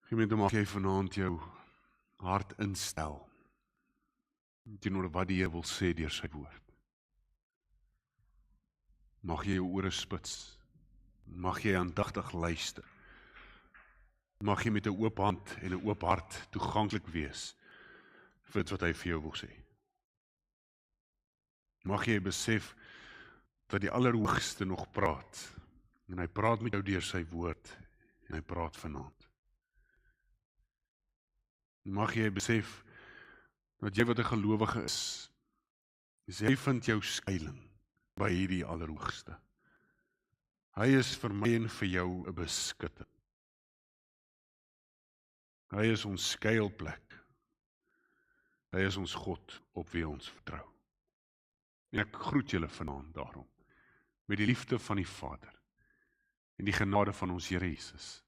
Gemeente, mag jy vanaand jou hart instel teenoor wat die Here wil sê deur sy woord. Mag jy jou ore spits, mag jy aandagtig luister, mag jy met 'n oop hand en 'n oop hart toeganklik wees vir dit wat hy vir jou wil sê. Mag jy besef dat die Allerhoogste nog praat, en hy praat met jou deur sy woord, en hy praat vanaand. Mag jy besef dat jy wat 'n gelowige is, jy vind jou skuiling by hierdie Allerhoogste. Hy is vir my en vir jou 'n beskutting. Hy is ons skuilplek. Hy is ons God op wie ons vertrou. En ek groet julle vanaand daarom, met die liefde van die Vader, en die genade van ons Here Jesus,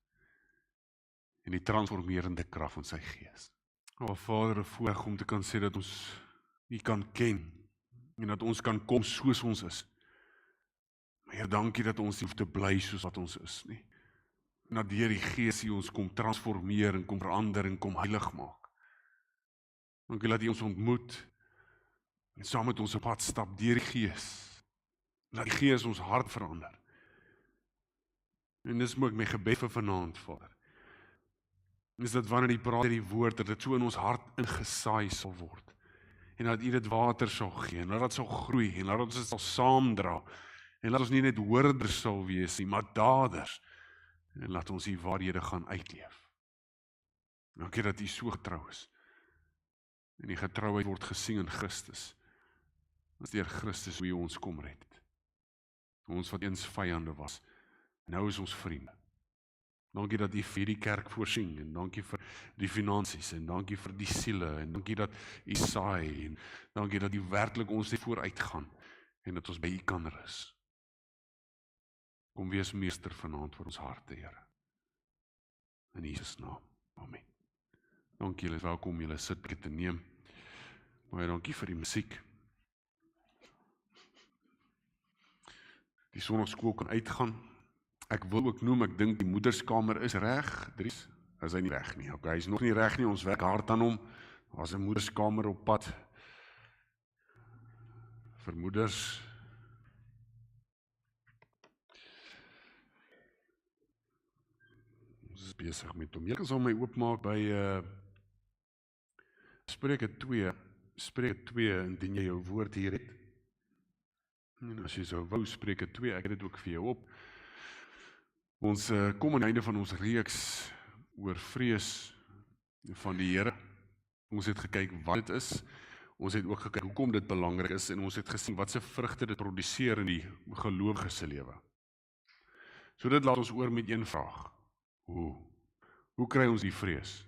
en die transformerende krag van sy Gees. O Vader, 'n voorreg om te kan sê dat ons U kan ken, en dat ons kan kom soos ons is. Maar Heer, dankie dat ons nie hoef te bly soos wat ons is nie. En dat deur die Gees U ons kom transformeer en kom verander en kom heilig maak. Dankie dat U ons ontmoet en saam met ons op pad stap deur die Gees. Laat die Gees ons hart verander. En dis ook my gebed vir vanaand, Vader. Is dat wanneer U praat deur die woord, dat dit so in ons hart ingesaai sal word. En dat U dit water sal gee, en dat dit sal groei, en dat ons dit sal saamdra, en dat ons nie net hoorders sal wees nie, maar daders, en laat ons die waarhede gaan uitleef. Dankie dat U so getrou is, en die getrouheid word gesien in Christus, as deur Christus hoe U ons kom red. Ons wat eens vyande was, nou is ons vriende. Dankie dat U vir die kerk voorsien, en dankie vir die finansies, en dankie vir die siele, en dankie dat U saai, en dankie dat U werklik ons net vooruit gaan, en dat ons by U kan rus. Kom wees meester vanaand vir ons harte, Here. In Jesus naam. Amen. Dankie, julle is welkom om julle sitplek te neem. Baie dankie vir die musiek. Die sonnaarskool kan uitgaan. Ek wil ook noem, ek dink die moederskamer is reg. Dries, is hy nie reg nie. Okay, hy is nog nie reg nie, ons werk hard aan hom. Daar's 'n moederskamer op pad vir moeders. Ons is besig met hom. Jy sal my oopmaak by Spreuke 2, indien jy jou woord hier het. En as jy sou wou, Spreuke 2, ek het dit ook vir jou op. Ons kom aan die einde van ons reeks oor vrees van die Here. Ons het gekyk wat dit is, ons het ook gekyk hoekom dit belangrik is, en ons het gesien wat se vrugte dit produseer in die gelowige se lewe. So dit laat ons oor met een vraag. Hoe kry ons die vrees?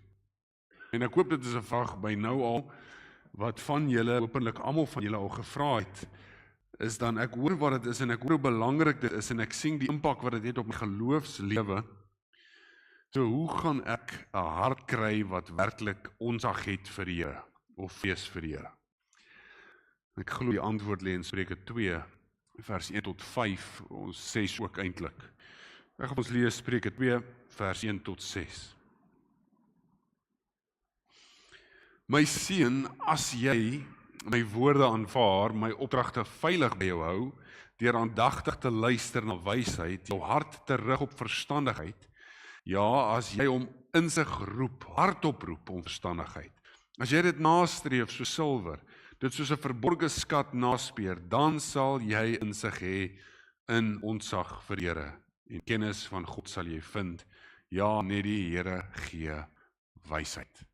En ek hoop dit is 'n vraag by nou al, wat van julle, hopelik almal van julle al gevra het, is dan, ek hoor wat dit is, en ek hoor hoe belangrik dit is, en ek sien die impak wat dit het op my geloofslewe. So, hoe gaan ek 'n hart kry wat werklik onsag het vir die Here, of vrees vir die Here? Ek glo die antwoord lê in Spreuke 2, vers 1 tot 5, ons 6 ook eintlik. Ek gaan ons lees Spreuke 2, vers 1 tot 6. My seun, as jy my woorde aanvaar, my opdragte veilig by jou hou, deur aandagtig te luister na wysheid, jou hart te rig op verstandigheid, ja, as jy hom insig roep, hardop roep om verstandigheid, as jy dit nastreef so silwer, dit soos 'n verborgde skat naspeur, dan sal jy insig hê in ontzag vir die Here, en kennis van God sal jy vind, ja, net die Here gee wysheid.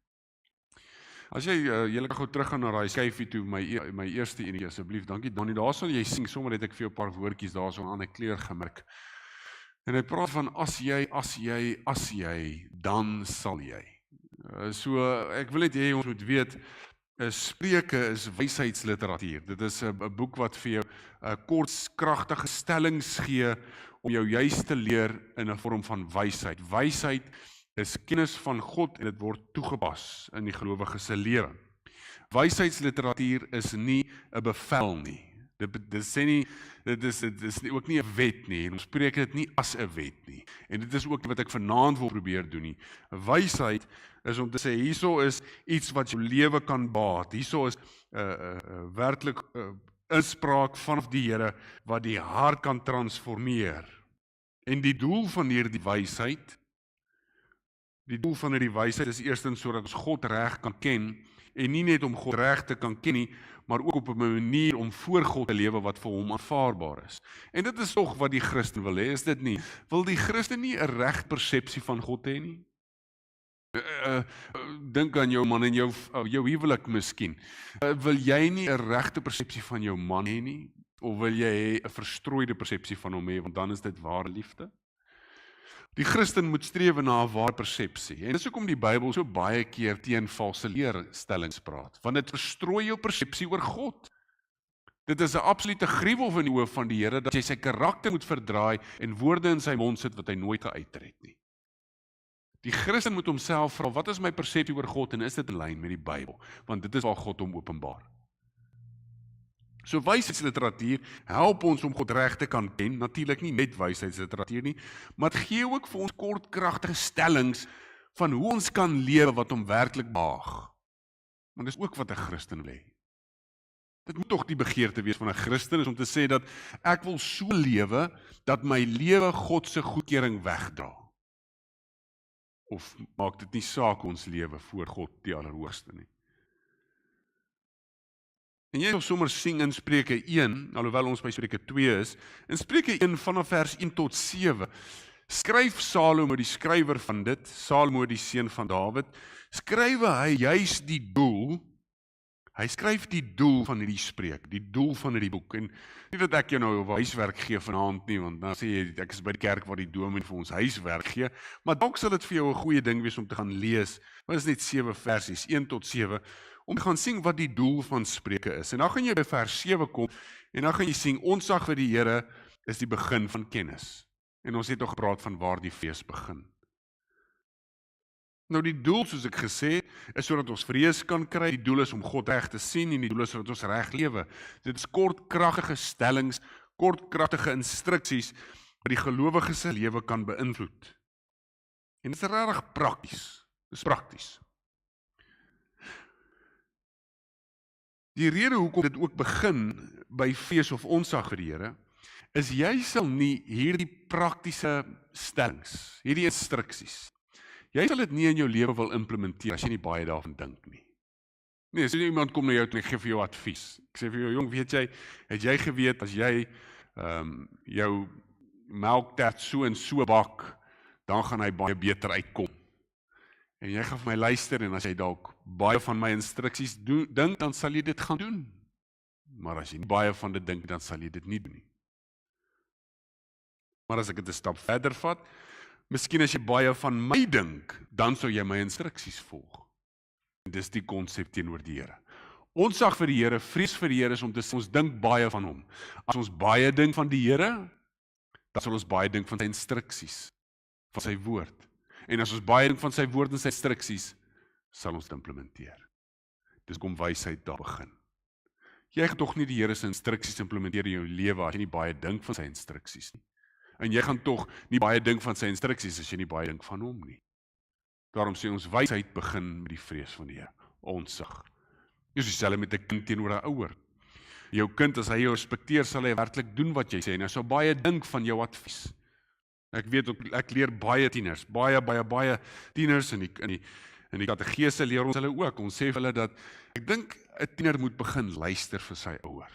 As jy julle gou teruggaan na daai skyfie toe, my eerste enetjie asseblief, dankie Donnie, daar sal jy sien, sommer het ek vir jou 'n paar woordjies daar so aan 'n kleur gemerk. En hy praat van as jy, dan sal jy. So ek wil net hê ons moet weet, Spreuke is wysheidsliteratuur. Dit is 'n boek wat vir jou kort, kragtige stellings gee om jou juis te leer in 'n vorm van wysheid. Wysheid is kennis van God en dit word toegepas in die gelowige se lewe. Wysheidsliteratuur is nie 'n bevel nie. Dit sê nie, dit is ook nie 'n wet nie, en ons spreek dit nie as 'n wet nie. En dit is ook wat ek vanaand wil probeer doen nie. 'n Wysheid is om te sê, hierso is iets wat jou lewe kan baat. Hierso is werklik inspraak vanaf die Here wat die hart kan transformeer. En die doel van hierdie wysheid, is eerstens sodat ons God reg kan ken, en nie net om God reg te kan ken nie, maar ook op 'n manier om voor God te lewe wat vir hom aanvaarbaar is. En dit is tog wat die Christen wil hê, is dit nie? Wil die Christen nie 'n reg persepsie van God hê nie? Dink aan jou man en jou huwelik miskien. Wil jy nie 'n regte persepsie van jou man hê nie? Of wil jy 'n verstrooide persepsie van hom hê, want dan is dit ware liefde? Die Christen moet streef na 'n ware persepsie. En dis hoekom die Bybel so baie keer teen valse leerstellings praat, want dit verstrooi jou persepsie oor God. Dit is 'n absolute gruwel in die oë van die Here dat jy sy karakter moet verdraai en woorde in sy mond sit wat hy nooit geuiter het nie. Die Christen moet homself vra, wat is my persepsie oor God en is dit in lyn met die Bybel? Want dit is waar God hom openbaar. So wysheidsliteratuur help ons om God reg te kan ken, natuurlik nie net wysheidsliteratuur nie, maar dit gee ook vir ons kortkragtige stellings van hoe ons kan lewe wat hom werklik behaag. Want dis ook wat 'n Christen wil hê. Dit moet tog die begeerte wees van 'n Christen, is om te sê dat ek wil so lewe dat my lewe God se goedkeuring wegdra. Of maak dit nie saak ons lewe voor God die Allerhoogste nie. En jy sal sommer sien in Spreuke 1, alhoewel ons by Spreuke 2 is, in Spreuke 1 vanaf vers 1 tot 7, skryf Salomo, die skrywer van dit, Salomo die seun van Dawid, skryf hy juis die doel, hy skryf die doel van hierdie spreek, die doel van hierdie boek, en nie dat ek jou nou huiswerk gee vanaand nie, want dan sê jy, ek is by die kerk waar die dominee vir ons huiswerk gee, maar dalk sal dit vir jou 'n goeie ding wees om te gaan lees, want dit is net 7 versies, 1 tot 7, om te gaan sien wat die doel van Spreuke is. En dan gaan jy by vers 7 kom, en dan gaan jy sien, ontzag vir die Here is die begin van kennis. En ons het al gepraat van waar die fees begin. Nou die doel, soos ek gesê het, is sodat ons vrees kan kry, die doel is om God reg te sien, en die doel is sodat ons reg lewe. Dit is kortkragtige stellings, kortkragtige instruksies, wat die gelowige se lewe kan beïnvloed. En dit is regtig prakties, dit is prakties. Die rede hoekom dit ook begin by fees of ontzag vir die Here, is jy sal nie hierdie praktiese stellings, hierdie instruksies, jy sal dit nie in jou lewe wil implementeer as jy nie baie daarvan dink nie. Nee, as iemand kom na jou en gee vir jou advies. Ek sê vir jou, jong, weet jy, het jy geweet as jy jou melktert so en so bak, dan gaan hy baie beter uitkom. En jy gaan vir my luister, en as jy dalk baie van my instruksies dink, dan sal jy dit gaan doen. Maar as jy nie baie van dit dink, dan sal jy dit nie doen nie. Maar as ek dit 'n stap verder vat, miskien as jy baie van my dink, dan sou jy my instruksies volg. En dis die konsep teenoor die Here. Ontzag vir die Here, vrees vir die Here is om te sê, ons dink baie van hom. As ons baie dink van die Here, dan sal ons baie dink van sy instruksies, van sy woord. En as ons baie dink van sy woord en sy instruksies, sal ons dit implementeer. Dis kom wysheid daar begin. Jy gaan tog nie die Here se instruksies implementeer in jou lewe as jy nie baie dink van sy instruksies nie. En jy gaan tog nie baie dink van sy instruksies as jy nie baie dink van hom nie. Daarom sê ons wysheid begin met die vrees van die Here, ontzag. Dis dieselfde met 'n kind teenoor 'n ouer. Jou kind, as hy jou respekteer, sal hy werklik doen wat jy sê, en hy sal baie dink van jou advies. Ek weet ook, ek leer baie tieners, baie tieners in die kategese leer ons hulle ook. Ons sê vir hulle dat, ek dink 'n tiener moet begin luister vir sy ouer.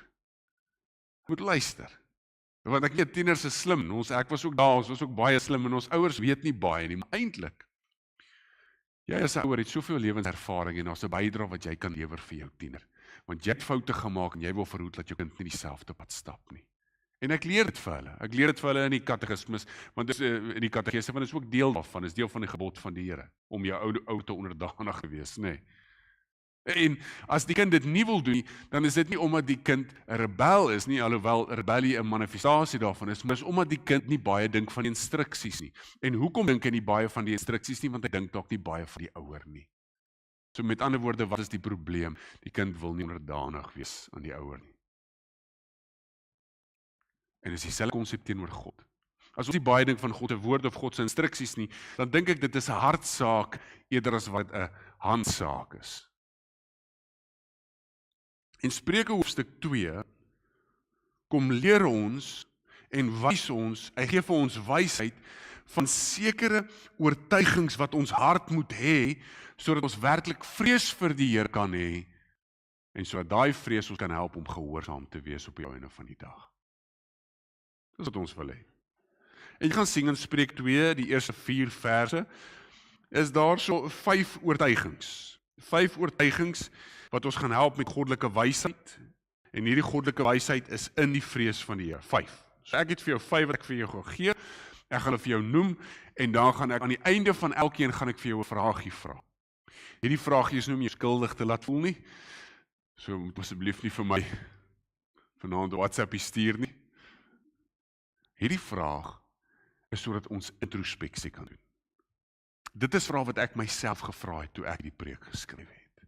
Moet luister. Want ek weet tieners is slim, ek was ook daar, ons was ook baie slim, en ons ouers weet nie baie nie, maar eintlik, jy as 'n ouer het soveel lewenservaring, en daar's 'n bydrae wat jy kan lewer vir jou tiener. Want jy het foute gemaak, en jy wil verhoed dat jou kind nie dieselfde pad stap nie. En ek leer dit vir hulle. Ek leer dit vir hulle in die katekismes, want dis in die katekese, want dit is ook deel daarvan, is deel van die gebod van die Here, om jou ou te onderdanig te wees, nê. En as die kind dit nie wil doen, dan is dit nie omdat die kind 'n rebel is nie, alhoewel rebellie 'n manifestasie daarvan is, maar is omdat die kind nie baie dink van die instruksies nie. En hoekom dink hy nie baie van die instruksies nie? Want hy dink dalk nie baie van die ouer nie. So met ander woorde, wat is die probleem? Die kind wil nie onderdanig wees aan die ouer nie. En dis dieselfde konsep teenoor God. As ons nie baie dink van God se woord of God se instruksies nie, dan dink ek dit is 'n hartsaak eerder as wat 'n handsaak is. En Spreuke hoofstuk 2 kom leer ons en wys ons, hy gee vir ons wysheid van sekere oortuigings wat ons hart moet hê, sodat ons werklik vrees vir die Here kan hê, en sodat daai vrees ons kan help om gehoorsaam te wees op die einde van die dag. Dis wat ons wil hê. En jy gaan sien in Spreuke 2, die eerste 4 verse, is daar so 5 oortuigings. 5 oortuigings wat ons gaan help met goddelike wysheid, en hierdie goddelike wysheid is in die vrees van die Here. 5. So ek het vir jou 5 wat ek vir jou gaan gee, ek gaan hulle vir jou noem, en dan gaan ek aan die einde van elkeen gaan ek vir jou 'n vraagie vra. Hierdie vraagie is nie om jou skuldig te laat voel nie, so moet asseblief nie vir my vanaand WhatsApp stuur nie. Hierdie vraag is sodat ons introspeksie kan doen. Dit is vraag wat ek myself gevra het toe ek die preek geskryf het.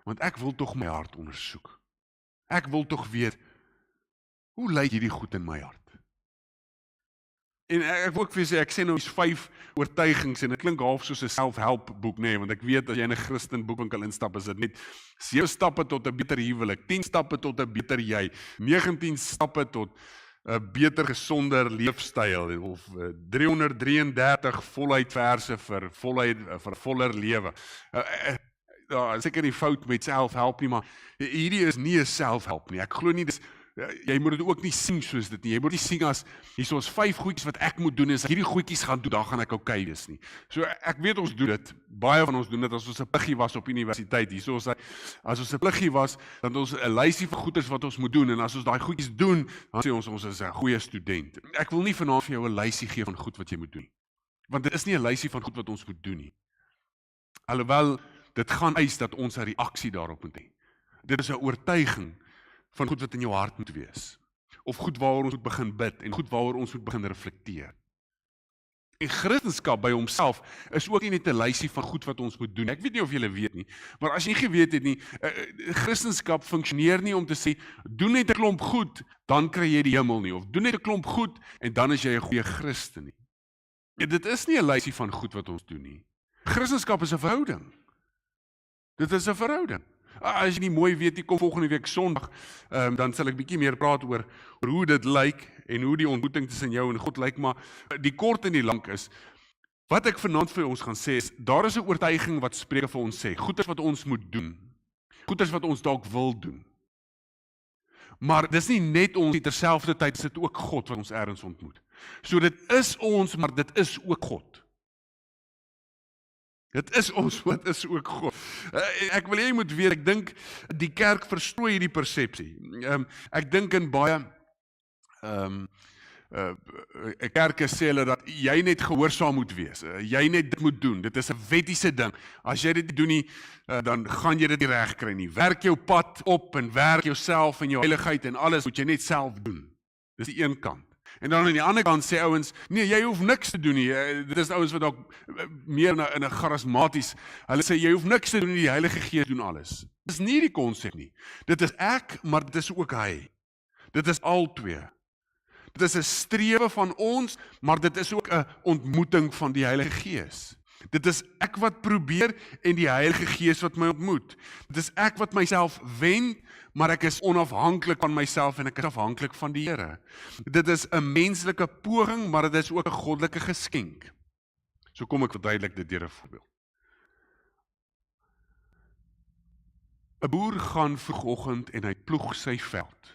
Want ek wil tog my hart ondersoek. Ek wil tog weet, hoe lyk hierdie goed in my hart? En ek wil ook vir sê, ek sê nou is 5 oortuigings, en dit klink half soos 'n self-help boek, nee, want ek weet as jy in 'n Christen boekwinkel instap, is dit net 7 stappe tot 'n beter huwelik, 10 stappe tot 'n beter jy, 19 stappe tot 'n beter gesonder leefstyl, of 333 voluit verse vir voller lewe. Daar is seker nie fout met self-help nie, maar hierdie is nie 'n self-help nie. Ek glo nie dis jy moet dit ook nie sien soos dit nie. Jy moet nie sien as hier is 5 goedjies wat ek moet doen, en as ek hierdie goedjies gaan doen, dan gaan ek okay wees nie. So ek weet ons doen dit. Baie van ons doen dit as ons 'n pluggie was op universiteit. As ons 'n pluggie was, dan het ons 'n lysie van goeders wat ons moet doen, en as ons daai goedjies doen, dan sê ons is 'n goeie student. Ek wil nie vanaand vir jou 'n lysie gee van goed wat jy moet doen. Want dit is nie 'n lysie van goed wat ons moet doen nie. Alhoewel dit gaan eis dat ons 'n reaksie daarop moet hê. Dit is 'n oortuiging van goed wat in jou hart moet wees, of goed waaroor ons moet begin bid, en goed waaroor ons moet begin reflekteer. En Christendom by homself is ook nie net 'n lysie van goed wat ons moet doen. Ek weet nie of julle weet nie, maar as jy nie geweet het nie, Christendom funksioneer nie om te sê, doen net 'n klomp goed, dan kry jy die hemel nie, of doen net 'n klomp goed, en dan is jy 'n goeie Christen nie. Dit is nie 'n lysie van goed wat ons doen nie. Christendom is 'n verhouding. Dit is 'n verhouding. As jy nie mooi weet, die kom volgende week Sondag, dan sal ek bietjie meer praat oor hoe dit lyk, en hoe die ontmoeting tussen jou en God lyk, maar die kort en die lank is, wat ek vanaand vir ons gaan sê is, daar is 'n oortuiging wat Spreuke vir ons sê, goeders wat ons moet doen, goeders wat ons dalk wil doen. Maar dis nie net ons, terselfdertyd is dit ook God wat ons ergens ontmoet. So dit is ons, maar dit is ook God. Dit is ons, wat is ook God. Ek wil jy moet weet, ek dink die kerk verstrooi hierdie persepsie. Ek dink in baie kerke sê hulle dat jy net gehoorsaam moet wees. Jy net dit moet doen. Dit is 'n wettiese ding. As jy dit doen nie, dan gaan jy dit nie reg kry nie. Werk jou pad op en werk jouself en jou heiligheid en alles moet jy net self doen. Dis die een kant. En dan aan die ander kant sê ouens, nee, jy hoef niks te doen nie. Dit is ouens wat dalk meer in 'n charismaties, hulle sê jy hoef niks te doen nie, die Heilige Gees doen alles. Dit is nie die konsep nie. Dit is ek, maar dit is ook hy. Dit is albei. Dit is 'n strewe van ons, maar dit is ook 'n ontmoeting van die Heilige Gees. Dit is ek wat probeer en die Heilige Gees wat my ontmoet. Dit is ek wat myself wen, maar ek is onafhanklik van myself en ek is afhanklik van die Here. Dit is 'n menslike poging, maar dit is ook 'n goddelike geskenk. So kom ek verduidelik dit deur 'n voorbeeld. 'n Boer gaan vroegoggend en hy ploeg sy veld.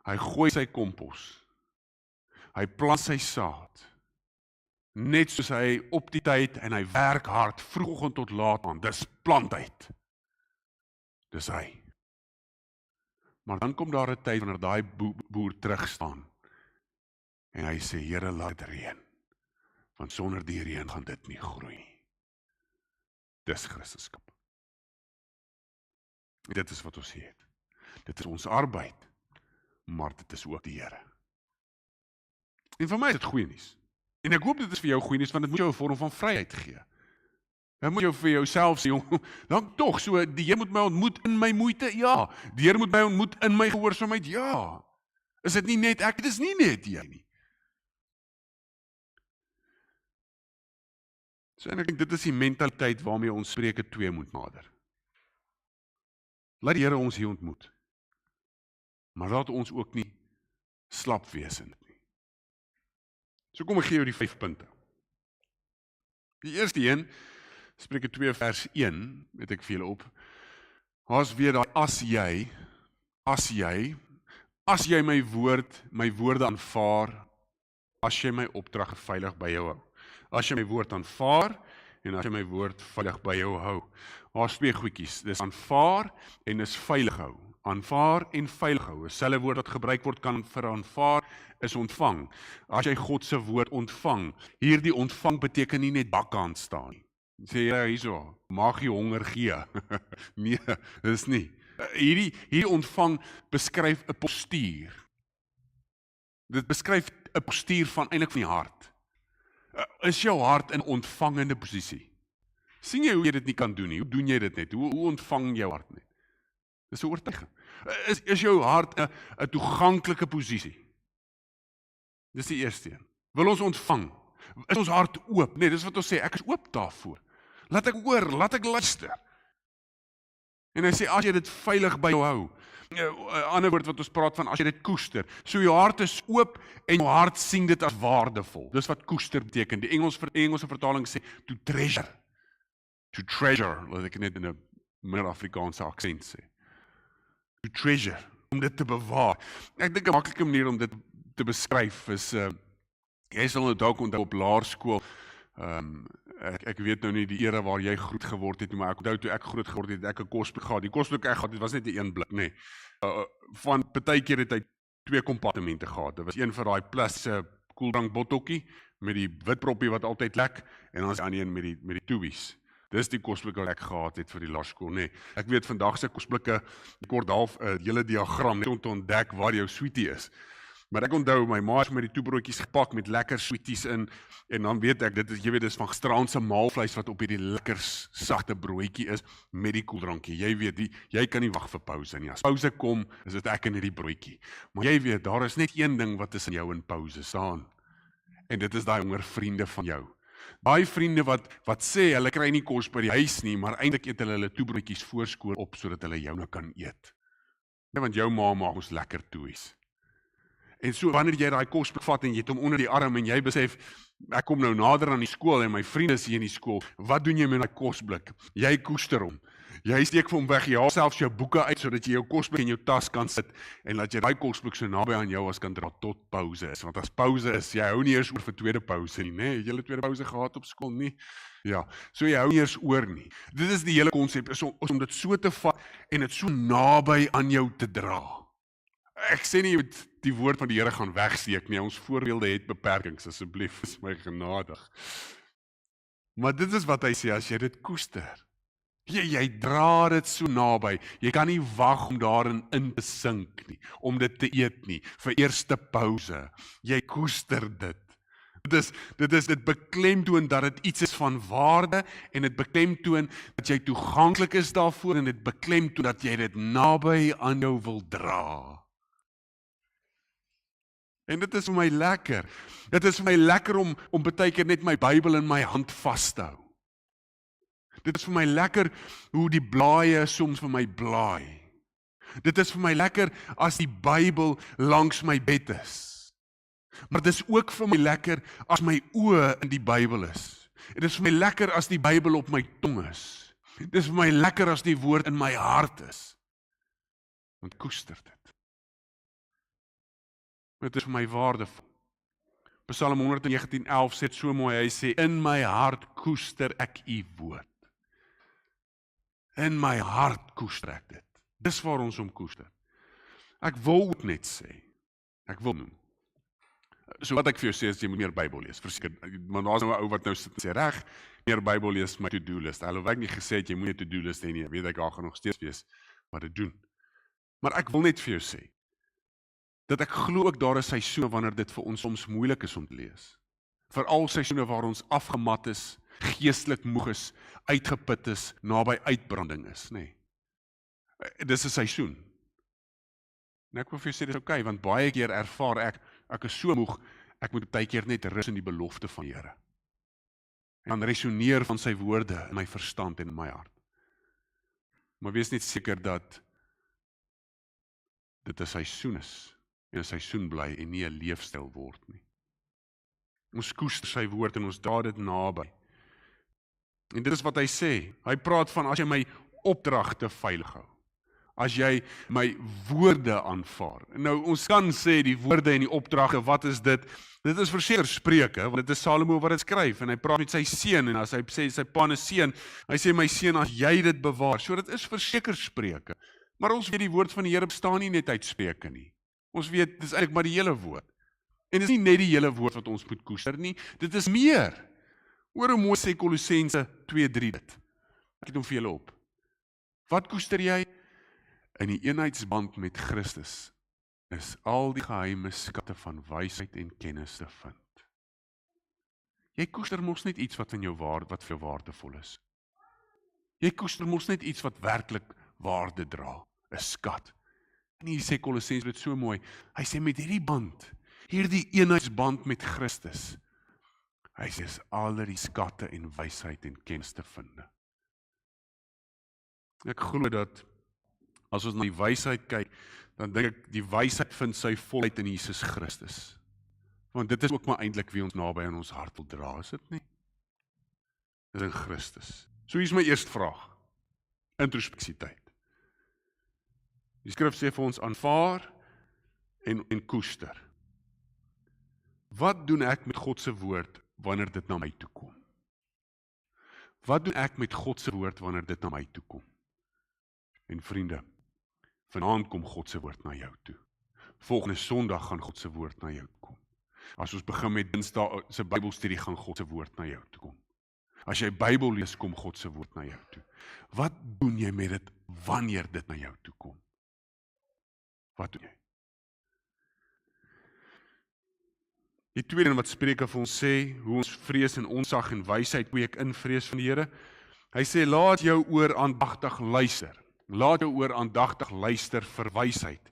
Hy gooi sy kompos. Hy plant sy saad. Net soos hy op die tyd en hy werk hard vroegoggend tot laat aan. Dis plantyd. Dis hy. Maar dan kom daar 'n tyd wanneer daai boer terugstaan en hy sê, Here, laat dit reën, want sonder die reën gaan dit nie groei nie. Dis Christendom. Dit is wat ons het. Dit is ons arbeid, maar dit is ook die Here. En vir my is dit goeie nuus. En ek hoop dit is vir jou goeie nuus, want dit moet jou 'n vorm van vryheid gee. Dan moet jy vir jouself sê, dan tog, so, die Here moet my ontmoet in my moeite, ja. Die Here moet my ontmoet in my gehoorsaamheid, ja. Is dit nie net ek, dit is nie net jy nie. So en ek dink dit is die mentaliteit waarmee ons Spreuke 2 moet nader. Laat die Here ons hier ontmoet. Maar laat ons ook nie slap wees in dit nie. So kom ek gee jou die 5 punte. Die eerste een, Spreuke 2 vers 1, weet ek vir julle op. Daar's weer daai as jy my woorde aanvaar, as jy my opdrag veilig by jou hou. As jy my woord aanvaar en as jy my woord veilig by jou hou. Daar's 2 goedjies, dis aanvaar en is veilig hou. Aanvaar en veilig hou. 'n Selfe woord wat gebruik word kan vir aanvaar is ontvang. As jy God se woord ontvang, hierdie ontvang beteken nie net bakkant staan nie. Sê jy hierso, mag jy honger gee. Nee, dis nie. Hierdie ontvang beskryf 'n postuur. Dit beskryf 'n postuur van eintlik van die hart. Is jou hart in ontvangende posisie? Sien jy hoe jy dit nie kan doen nie? Hoe doen jy dit net? Hoe ontvang jou hart net? Dis 'n oortuiging. Is jou hart 'n toeganklike posisie? Dis die eerste een. Wil ons ontvang? Is ons hart oop? Nee, dis wat ons sê, ek is oop daarvoor. Laat ek hoor, laat ek luister. En hy sê, as jy dit veilig by jou hou, 'n ander woord wat ons praat van, as jy dit koester, so jou hart is oop en jou hart sien dit as waardevol. Dis wat koester beteken. Die Engelse vertaling sê, to treasure, laat ek net in 'n minder Afrikaanse aksent sê. To treasure, om dit te bewaar. Ek dink 'n maklike manier om dit te beskryf is, jy sal nou dalk onthou op laerskool, ek weet nou nie die era waar jy groot geword het, maar ek onthou toe ek groot geword het, ek 'n kosblik gehad. Die kosblik ek gehad het, was net 'n een blik, nee. Van partykeer het hy 2 kompartemente gehad. Dit was een vir daai plastiese koeldrank botteltjie met die wit proppie wat altyd lek, en dan is die ander een met die tubies. Dis die kosblikke wat ek gehad het vir die laerskool, nee. Ek weet vandag se kosblikke, ek kort half 'n hele diagram net om te ontdek waar jou sweetie is. Maar ek onthou my ma het met die toebroodjies gepak met lekker sweeties in, en dan weet ek, dit is van gisteraandse maalvleis wat op hierdie lekker sagte broodjie is met die koeldrankie. Jy weet, jy kan nie wag vir pouse nie. As pouse kom, is dit ek in hierdie broodjie. Maar jy weet, daar is net een ding wat tussen jou en pouse staan. En dit is daai honger vriende van jou. Daai vriende wat sê hulle kry nie kos by die huis nie, maar eintlik eet hulle toebroodjies voor skool op sodat hulle jou nou kan eet. Ja, want jou ma maak ons lekker toeis. En so wanneer jy daai kosblik vat en jy het hom onder die arm en jy besef, ek kom nou nader aan die skool en my vriende is hier in die skool, wat doen jy met daai kosblik? Jy koester hom. Jy steek vir hom weg, jy haal selfs jou boeke uit sodat jy jou kosblik in jou tas kan sit en laat jy daai kosblik so naby aan jou as kan dra tot pouse is. Want as pouse is, jy hou nie eers oor vir tweede pouse nie, nee, het jy tweede pouse gehad op skool nie? Ja, so jy hou nie eers oor nie. Dit is die hele konsep, is om dit so te vat en dit so naby aan jou te dra. Ek sê nie jy moet die woord van die Here gaan wegsteek nie, ons voorbeelde het beperkings, asseblief, is my genadig. Maar dit is wat hy sê, as jy dit koester, jy dra dit so naby, jy kan nie wag om daarin in te sink nie, om dit te eet nie, vir eerste pouse, jy koester dit. Dit beklemtoon dat dit iets is van waarde, en dit beklemtoon dat jy toeganklik is daarvoor, en dit beklemtoon dat jy dit naby aan jou wil dra. En dit is vir my lekker. Dit is vir my lekker om baie keer net my Bybel in my hand vas te hou. Dit is vir my lekker hoe die blaaie soms vir my blaai. Dit is vir my lekker as die Bybel langs my bed is. Maar dit is ook vir my lekker as my oë in die Bybel is. Dit is vir my lekker as die Bybel op my tong is. Dit is vir my lekker as die woord in my hart is. Want koester dit. Dit is vir my waardevol. Psalm 119:11 sê so mooi, hy sê, in my hart koester ek u woord. In my hart koester ek dit. Dis waar ons om koester. Ek wil ook net sê, ek wil noem. So wat ek vir jou sê is, jy moet meer Bybel lees, verseker, want daar is nou 'n ou wat nou sit en sê, reg, meer Bybel lees my to-do list. Alhoewel ek nie gesê het, jy moet nie to-do list hê nie, weet ek, daar gaan nog steeds wees wat dit doen. Maar ek wil net vir jou sê, dat ek glo ook daar is seisoene wanneer dit vir ons soms moeilik is om te lees. Veral seisoene waar ons afgemat is, geestelik moeg is, uitgeput is, naby uitbranding is, nê. Dis 'n seisoen. En ek wil vir jou sê, dis okay, want baie keer ervaar ek is so moeg, ek moet baie keer net rus in die belofte van die Here. En dan resoneer van sy woorde in my verstand en in my hart. Maar wees net seker dat dit 'n seisoen is, en 'n seisoen bly, en nie 'n leefstyl word nie. Ons koester sy woord en ons dra dit naby. En dit is wat hy sê. Hy praat van, as jy my opdragte veilig hou, as jy my woorde aanvaar. Nou, ons kan sê die woorde en die opdragte, wat is dit? Dit is verseker Spreuke, want dit is Salomo wat dit skryf, en hy praat met sy seun, en as hy sê, sy pa is seun, hy sê, my seun, as jy dit bewaar, so dit is verseker Spreuke. Maar ons weet die woord van die Here bestaan nie net uit Spreuke nie. Ons weet, dit is eintlik maar die hele woord. En dit is nie net die hele woord wat ons moet koester nie, dit is meer. Hoor hoe mooi sê Kolossense 2:3 dit. Ek het hom vir julle op. Wat koester jy? In die eenheidsband met Christus is al die geheime skatte van wysheid en kennis te vind. Jy koester mos net iets wat van jou wat vir jou waardevol is. Jy koester mos net iets wat werklik waarde dra, 'n skat. En hier sê Kolossense dit so mooi. Hy sê met hierdie band, hierdie eenheidsband met Christus, hy sê is al die skatte en wysheid en kennis te vind. Ek glo dat as ons na die wysheid kyk, dan dink ek die wysheid vind sy volheid in Jesus Christus. Want dit is ook maar eintlik wie ons naby in ons hart wil dra, is dit nie? Dit is in Christus. So hier is my eerste vraag. Introspeksietyd. Die skrif sê vir ons aanvaar en koester. Wat doen ek met God se woord wanneer dit na my toe kom? Wat doen ek met God se woord wanneer dit na my toe kom? En vriende, vanaand kom God se woord na jou toe. Volgende Sondag gaan God se woord na jou toe kom. As ons begin met Dinsdag se Bybelstudie, gaan God se woord na jou toe kom. As jy Bybel lees, kom God se woord na jou toe. Wat doen jy met dit wanneer dit na jou toe kom? Wat doen jy? Die tweede wat Spreuke vir ons sê, hoe ons vrees en onsag en wysheid kweek in vrees van die Here. Hy sê, laat jou oor aandagtig luister. Laat jou oor aandagtig luister vir wysheid.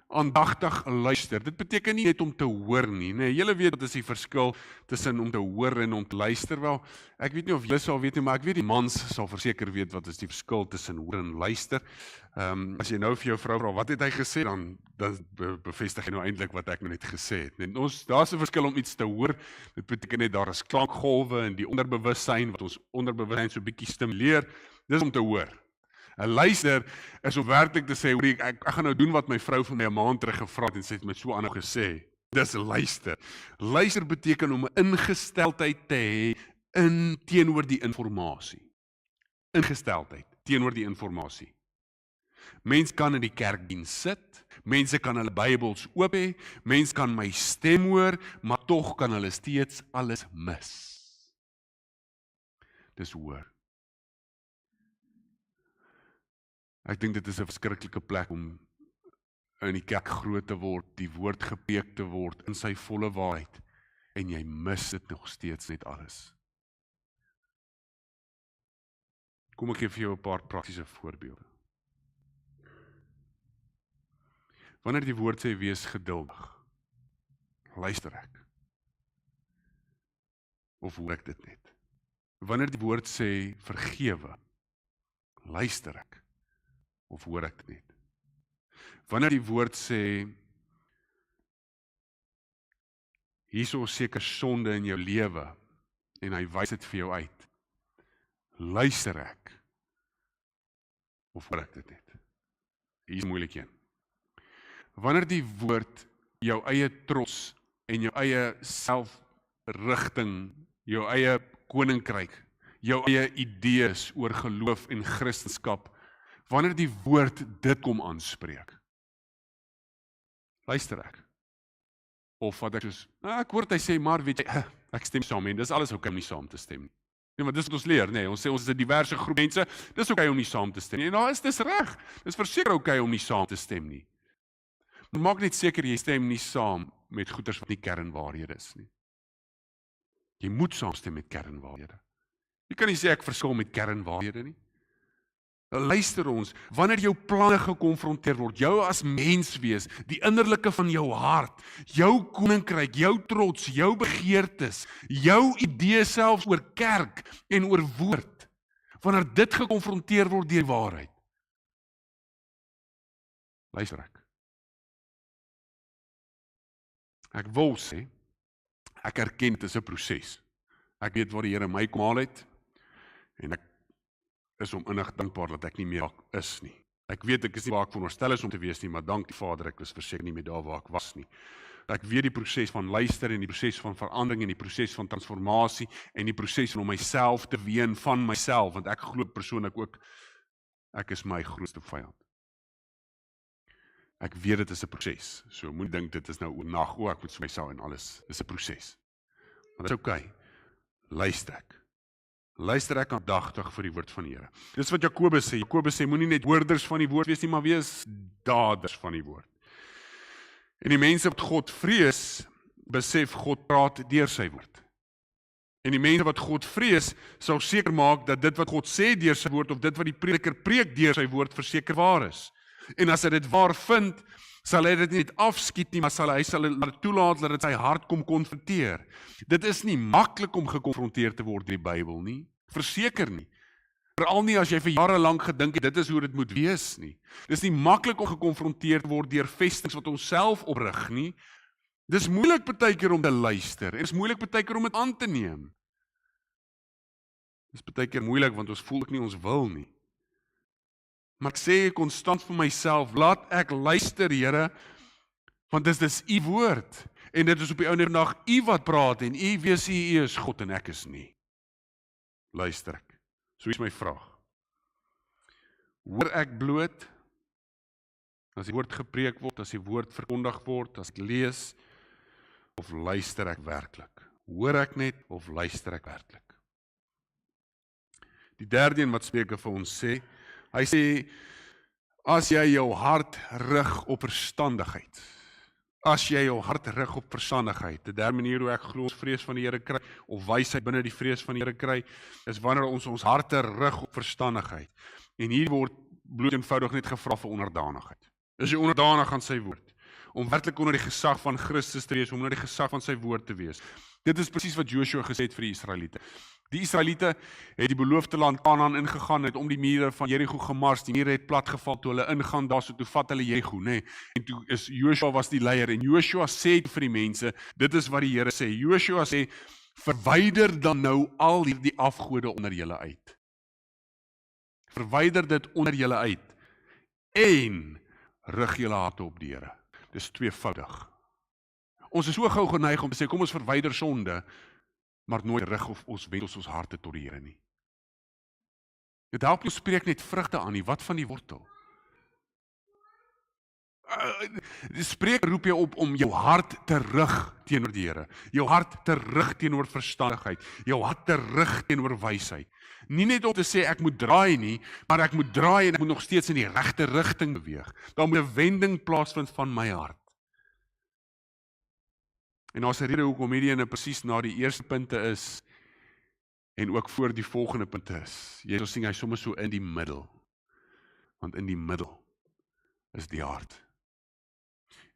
Aandagtig luister. Dit beteken nie net om te hoor nie. Nee, julle weet wat is die verskil tussen om te hoor en om te luister. Wel, ek weet nie of julle sal weet nie, maar ek weet die mans sal verseker weet wat is die verskil tussen hoor en luister. As jy nou vir jou vrou vra, wat het hy gesê, dan bevestig jy nou eintlik wat ek nou net gesê het. Net daar's 'n verskil om iets te hoor. Dit beteken net daar is klankgolwe in die onderbewussyn wat ons onderbewussyn so bietjie stimuleer. Dis om te hoor. 'n Luister is om werklik te sê, ek gaan nou doen wat my vrou vir my 'n maand terug gevra het en sy het my so anders gesê. Dis luister. Luister beteken om 'n ingesteldheid te hê teenoor die inligting. Ingesteldheid teenoor die inligting. Mense kan in die kerkdiens sit, mense kan hulle Bybels oop hê, mense kan my stem hoor, maar tog kan hulle steeds alles mis. Dis hoor. Ek dink dit is 'n verskriklike plek om in die kerk groot te word, die woord gepreek te word in sy volle waarheid, en jy mis dit nog steeds net alles. Kom ek gee vir jou 'n paar praktiese voorbeelde. Wanneer die woord sê wees geduldig, luister ek? Of hoor ek dit net? Wanneer die woord sê vergewe, luister ek? Of hoor ek dit net? Wanneer die woord sê hier's 'n seker sonde in jou lewe en hy wys dit vir jou uit, luister ek? Of hoor ek dit net? Hier's moeilik een. Wanneer die woord jou eie trots en jou eie selfrigting, jou eie koninkryk, jou eie idees oor geloof en Christendom, wanneer die woord dit kom aanspreek, luister ek? Of wat ek soos, ek hoor hy sê, maar weet jy, ek stem saam en dis alles ok om nie saam te stem nie. Nee, maar dis wat ons leer, nee, ons sê ons is 'n diverse groep mense, dis ok om nie saam te stem nie. En dis reg, dis verseker ok om nie saam te stem nie. Maar maak net seker jy stem nie saam met goeders wat nie kernwaarhede is nie. Jy moet saamstem met kernwaarhede. Jy kan nie sê ek verskil met kernwaarhede nie. Luister ons, wanneer jou planne gekonfronteer word, jou as mens wees, die innerlike van jou hart, jou koninkryk, jou trots, jou begeertes, jou idee selfs oor kerk en oor woord, wanneer dit gekonfronteer word deur waarheid. Luister ek wil sê, ek erken dit is 'n proses. Ek weet waar die Here my kom haal het, en ek is hom innig dankbaar dat ek nie meer daar is nie. Ek weet ek is nie waar ek veronderstel is om te wees nie, maar dank die Vader, ek is verseker nie meer daar waar ek was nie. Ek weet die proses van luister en die proses van verandering en die proses van transformasie en die proses om myself te ween van myself, want ek glo persoonlik ook, ek is my grootste vyand. Ek weet dit is 'n proses, so moenie dink dit is nou oornag, ek moet vir myself en alles, dis 'n proses. Maar dit is okay, luister ek aandagtig vir die woord van die Here. Dis wat Jakobus sê, moenie net hoorders van die woord wees nie, maar wees daders van die woord. En die mense wat God vrees, besef God praat deur sy woord. En die mense wat God vrees, sal seker maak dat dit wat God sê deur sy woord, of dit wat die prediker preek deur sy woord, verseker waar is. En as hy dit waar vind, sal hy dit nie net afskiet nie, maar hy sal dit toelaat dat dit sy hart kom konfronteer. Dit is nie maklik om gekonfronteer te word in die Bybel nie, verseker nie. Veral nie as jy vir jare lank gedink het, dit is hoe dit moet wees nie. Dit is nie maklik om gekonfronteer te word deur vestings wat ons self oprig nie. Dit is moeilik partykeer om te luister, en dit is moeilik partykeer om dit aan te neem. Dit is partykeer moeilik, want ons voel ook nie ons wil nie. Maar ek sê konstant vir myself, laat ek luister, Here, want dit is u woord, en dit is op die ou dag u wat praat, en u weet u is God en ek is nie. Luister ek. So is my vraag. Hoor ek bloot, as die woord gepreek word, as die woord verkondig word, as ek lees, of luister ek werklik? Hoor ek net, of luister ek werklik? Die derde een wat Spreuke vir ons sê, hy sê, as jy jou hart rig op verstandigheid, die derde manier hoe ek glo ons vrees van die Here kry, of wysheid binne die vrees van die Here kry, is wanneer ons harte rig op verstandigheid. En hier word bloot eenvoudig net gevra vir onderdanigheid. Is jy onderdanig aan sy woord? Om werklik onder die gesag van Christus te wees, om onder die gesag van sy woord te wees. Dit is presies wat Joshua gesê het vir die Israeliete. Die Israeliete het die beloofde land Kanaan ingegaan, het om die mure van Jerigo gemars, die mure het platgeval, toe hulle ingaan daarso, toe vat hulle Jerigo, en toe is Joshua was die leier, en Joshua sê vir die mense, dit is wat die Here sê, Joshua sê, verwyder dan nou al hierdie afgode onder julle uit. Verwyder dit onder julle uit, en rig julle harte op die Here. Dis tweevoudig. Ons is so gou geneig om te sê, kom ons verwyder sonde, maar nooit rig of ons wend ons harte tot die Here nie. Dit help ons spreek net vrugte aan nie, wat van die wortel? Die Spreuke roep jou op om jou hart te rig teenoor die Here, jou hart te rig teenoor verstandigheid, jou hart te rig teenoor wysheid. Nie net om te sê ek moet draai nie, maar ek moet draai en ek moet nog steeds in die regte rigting beweeg. Daar moet 'n wending plaasvind van my hart. En daar's 'n rede hoekom hierdie ene presies na die eerste punte is en ook voor die volgende punte is. Jy sal sien hy sommer so in die middel. Want in die middel is die hart.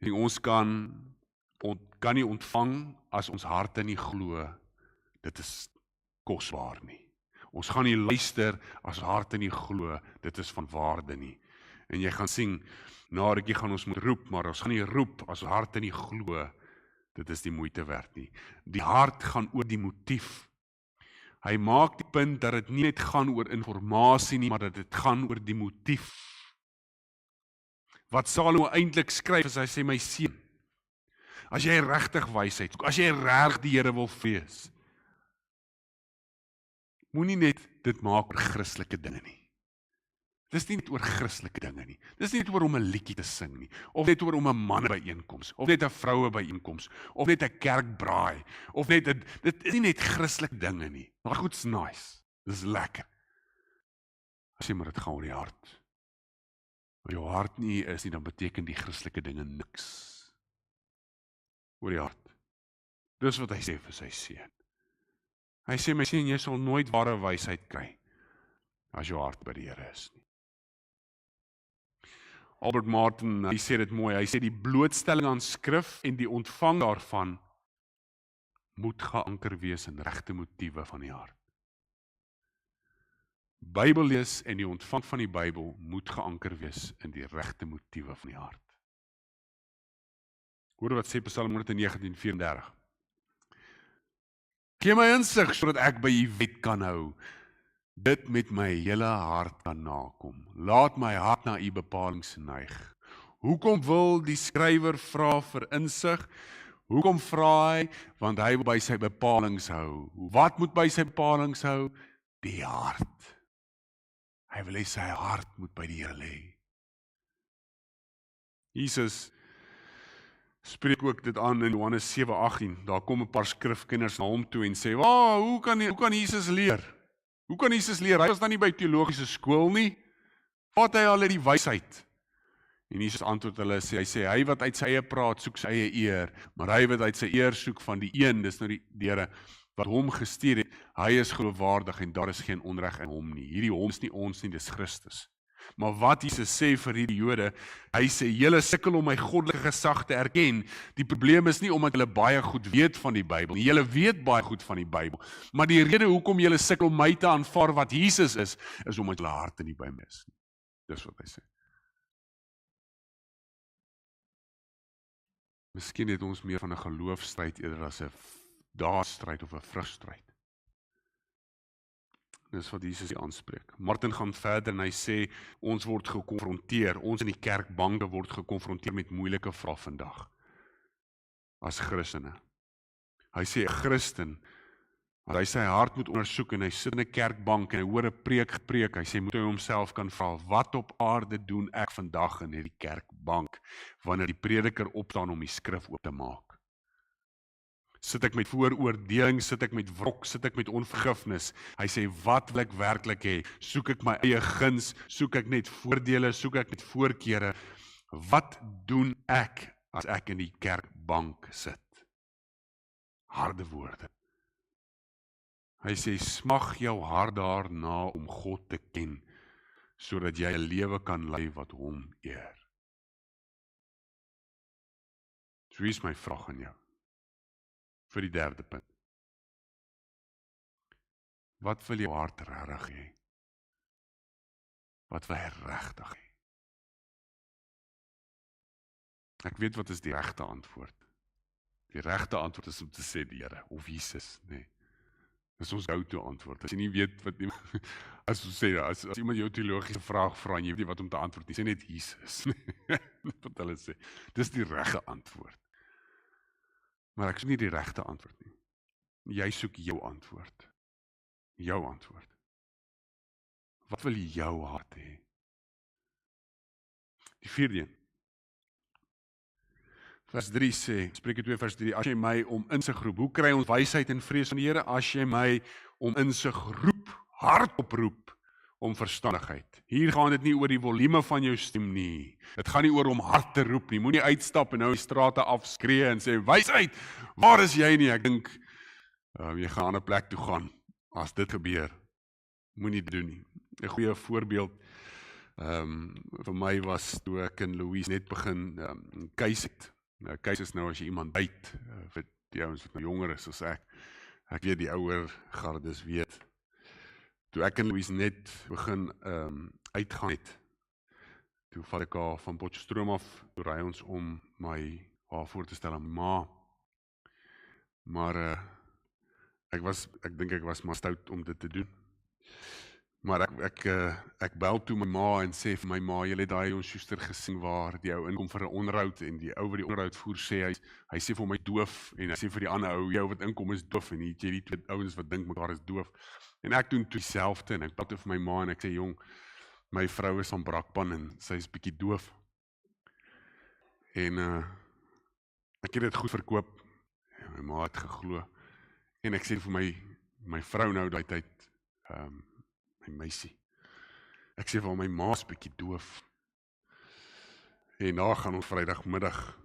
En ons kan nie ontvang as ons harte nie glo. Dit is kosbaar nie. Ons gaan nie luister as ons harte nie glo. Dit is van waarde nie. En jy gaan sien, na rukkie gaan ons moet roep, maar ons gaan nie roep as ons harte nie glo. Dit is die moeite werd nie. Die hart gaan oor die motief. Hy maak die punt dat dit nie net gaan oor informasie nie, maar dat dit gaan oor die motief. Wat Salomo eintlik skryf, is hy sê, my seun, as jy regtig wysheid soek, as jy reg die Here wil vrees, moenie net dit maak oor Christelike dinge nie. Dis nie net oor Christelike dinge nie. Dis nie net oor om 'n liedjie te sing nie, of net oor om 'n mannebyeenkoms, of net 'n vrouebyeenkoms, of net 'n kerkbraai, of net dit is nie net Christelike dinge nie. Maar goed's nice. Dis lekker. As jy maar dit gaan oor die hart. As jou hart nie is nie, dan beteken die Christelike dinge niks. Oor die hart. Dis wat hy sê vir sy seun. Hy sê, my seun, jy sal nooit ware wysheid kry as jou hart by die Here is nie. Albert Martin, hy sê dit mooi, hy sê die blootstelling aan skrif en die ontvang daarvan moet geanker wees in regte motiewe van die hart. Bybel lees en die ontvang van die Bybel moet geanker wees in die regte motiewe van die hart. Hoor wat sê Psalm 119:34. Gee my insig sodat ek by u wet kan hou, dit met my hele hart kan nakom. Laat my hart na u bepalings neig. Hoekom wil die skrywer vra vir insig? Hoekom vra hy? Want hy wil by sy bepalings hou. Wat moet by sy bepalings hou? Die hart. Hy wil hê sy hart moet by die Here lê. Jesus spreek ook dit aan in Johannes 7:18. Daar kom 'n paar skrifkenners na hom toe en sê, hoe kan Jesus leer? Hoe kan Jesus leer? Hy was dan nie by teologiese skool nie. Wat hy al uit die wysheid? En Jesus antwoord hulle, hy sê, hy wat uit sy eie praat, soek sy eie eer, maar hy wat uit sy eer soek van die een, dis nou die Here, wat hom gestuur het, hy is geloofwaardig en daar is geen onreg in hom nie. Hierdie hom is nie ons nie, dis Christus. Maar wat Jesus sê vir hierdie Jode, hy sê, julle sukkel om my goddelike gesag te erken. Die probleem is nie omdat julle baie goed weet van die Bybel nie. Julle weet baie goed van die Bybel. Maar die rede hoekom julle sukkel om my te aanvaar wat Jesus is omdat julle harte nie by my is. Dis wat hy sê. Miskien het ons meer van 'n geloofstryd eerder as 'n daadstryd of 'n vrugstryd. Dis wat Jesus hier aanspreek. Martin gaan verder en hy sê, ons word gekonfronteer, ons in die kerkbanke word gekonfronteer met moeilike vrae vandag, as Christene. Hy sê, 'n Christen, waar hy sy hart moet ondersoek en hy sit in 'n kerkbank en hy hoor 'n preek gepreek, hy sê, moet hy homself kan vra, wat op aarde doen ek vandag in hierdie kerkbank, wanneer die prediker opstaan om die skrif oop te maak? Sit ek met vooroordeling, sit ek met wrok, sit ek met onvergifnis? Hy sê, wat wil ek werklik hê? Soek ek my eie guns, soek ek net voordele, soek ek net voorkeure? Wat doen ek as ek in die kerkbank sit? Harde woorde. Hy sê, smag jou hart daarna om God te ken, sodat jy 'n lewe kan lei wat hom eer. So hier is my vraag aan jou. Vir die derde punt. Wat wil jou hart regtig hê? Wat wil hy regtig hê? Ek weet wat is die regte antwoord. Die regte antwoord is om te sê die Here of Jesus, nee. Dis ons go-to antwoord. As jy nie weet wat as iemand jou teologiese vraag vra en jy weet nie wat om te antwoord nie, sê net Jesus. Wat hulle sê. Dis die regte antwoord. Maar ek soek nie die regte antwoord nie. Jy soek jou antwoord. Jou antwoord. Wat wil jou hart hê? Die vierde een. Vers 3 sê, Spreuke 2 vers 3, as jy my om insig roep, hoe kry ons wysheid en vrees van die Here? As jy my om insig roep, hardop roep, om verstandigheid. Hier gaan dit nie oor die volume van jou stem nie. Dit gaan nie oor om hard te roep nie. Moenie uitstap en nou die strate afskree en sê, wysheid, waar is jy nie? Ek dink, jy gaan 'n ander plek toe gaan, as dit gebeur. Moenie dit doen nie. 'n Goeie voorbeeld, vir my was, toe ek in Louise net begin, keis het. Keis is nou as jy iemand byt, vir die ouens wat nou jonger is as ek weet die ouer gardes weet. Toe ek in Louise net begin uitgaan het, toe val ek haar van Potchefstroom af, toe ry ons om haar voor te stel aan my ma. Maar ek dink ek was maar stout om dit te doen. Maar ek bel toe my ma en sê vir my ma, jy het daai ons suster gesien waar die ou inkom vir 'n onderhoud en die ou wat die onderhoud voer sê, hy sê vir my doof en hy sê vir die ander ou, jou wat inkom is doof en hier jy die twee ouens wat dink mekaar is doof. En ek doen toe dieselfde en ek bel toe vir my ma en ek sê, jong, my vrou is van Brakpan en sy is bietjie doof. En ek het dit goed verkoop. En my ma het geglo. En ek sê vir my vrou nou daai tyd, my meisie. Ek sê vir my ma is bietjie doof. En daar gaan ons Vrydagmiddag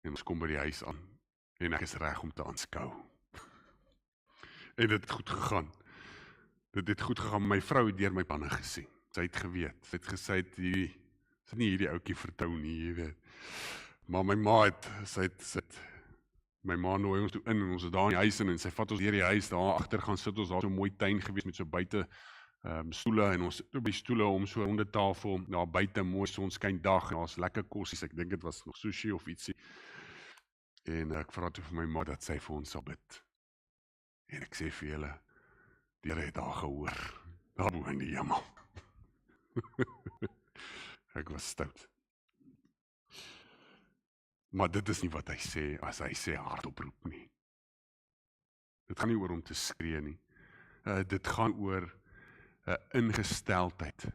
en ons kom by die huis aan. En ek is reg om te aanskou. En dit het goed gegaan. Dit het goed gegaan. My vrou het deur my planne gesien. Sy het geweet. Sy het gesê, Dis nie hierdie ouetjie vertrou nie, jy weet. Maar my ma my ma nooi ons toe in en ons is daar in die huis in en sy vat ons deur die huis, daar agter gaan sit ons, daar so 'n mooi tuin gewees met so buite stoele en ons sit op die stoele om so 'n ronde tafel, daar buite mooi sonskyn dag en daar's lekker kossies, ek dink dit was nog sushi of ietsie. En ek vra toe vir my ma dat sy vir ons sal bid. En ek sê vir julle, die Here het daar gehoor, daar bo in die hemel. Ek was stout. Maar dit is nie wat hy sê, as hy sê hardop roep nie. Dit gaan nie oor om te skree nie. Dit gaan oor ingesteldheid.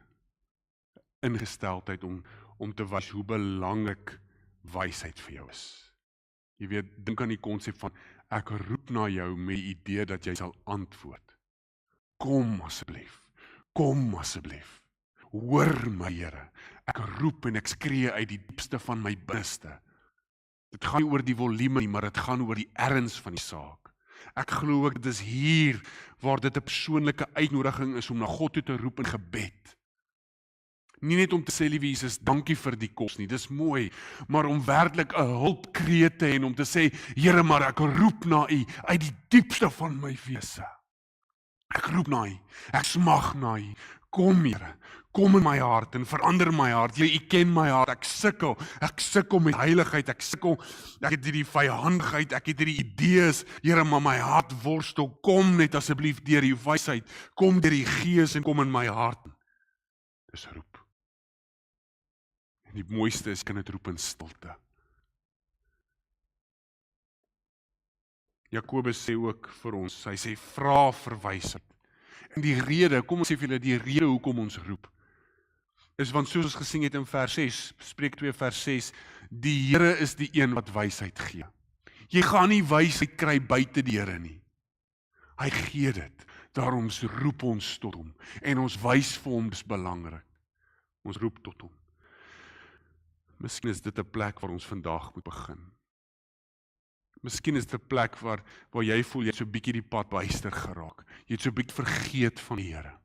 Ingesteldheid om te wys hoe belangrik wysheid vir jou is. Jy weet, dink aan die konsep van, ek roep na jou met die idee dat jy sal antwoord. Kom asseblief, hoor my Here, ek roep en ek skree uit die diepste van my binneste. Dit gaan nie oor die volume nie, maar dit gaan oor die erns van die saak. Ek glo ook, dit is hier waar dit 'n persoonlike uitnodiging is om na God toe te roep in gebed. Nie net om te sê, liewe Jesus, dankie vir die kos nie, dis mooi, maar om werklik 'n hulpkreet te hê en om te sê, Here, maar ek roep na U uit die diepste van my wese. Ek roep na U, ek smag na U. Kom Here, kom in my hart en verander my hart. U ken my hart, ek sukkel met heiligheid, ek het hierdie vyhandigheid, ek het hierdie idees, Here, maar my hart worstel. Kom net asseblief deur U wysheid, kom deur die Gees en kom in my hart. Dis roep. En die mooiste is, kan dit roep in stilte. Jakobus sê ook vir ons, hy sê, vra vir wysheid. En die rede, kom ons sê vir julle, die rede hoekom ons roep, is want soos ons gesien het in vers 6, Spreuk 2 vers 6, die Here is die een wat wysheid gee. Jy gaan nie wysheid kry buite die Here nie. Hy gee dit, daarom roep ons tot hom, en ons wys vir hom, dis belangrik. Ons roep tot hom. Miskien is dit 'n plek waar ons vandag moet begin. Miskien is dit 'n plek waar jy voel jy het so bietjie die pad byster geraak. Jy het so bietjie vergeet van die Here.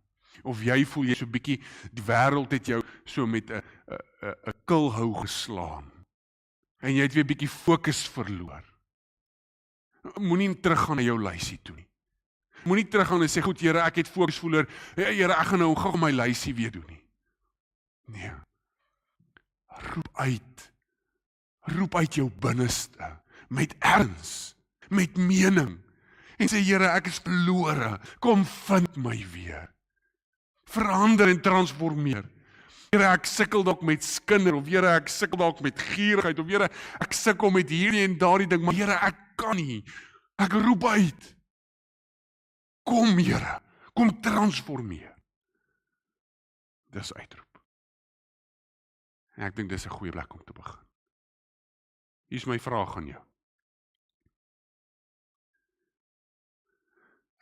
Of jy voel jy so bietjie die wêreld het jou so met 'n kilhou geslaan. En jy het weer bietjie fokus verloor. Moenie teruggaan na jou lysie toe nie. Moenie teruggaan en sê, goed Here, ek het fokus verloor. Here, ek gaan nou gou my lysie weer doen nie. Nee. Roep uit jou binneste. Met erns, met mening, en sê, Here, ek is verlore, kom vind my weer, verander en transformeer. Here, ek sukkel dalk met skinder, of Here, ek sukkel dalk met gierigheid, of Here, ek sukkel met hierdie en daardie ding, maar Here, ek kan nie, ek roep uit, kom Here, kom transformeer. Dis uitroep. En ek dink dis 'n goeie plek om te begin. Hier is my vraag aan jou.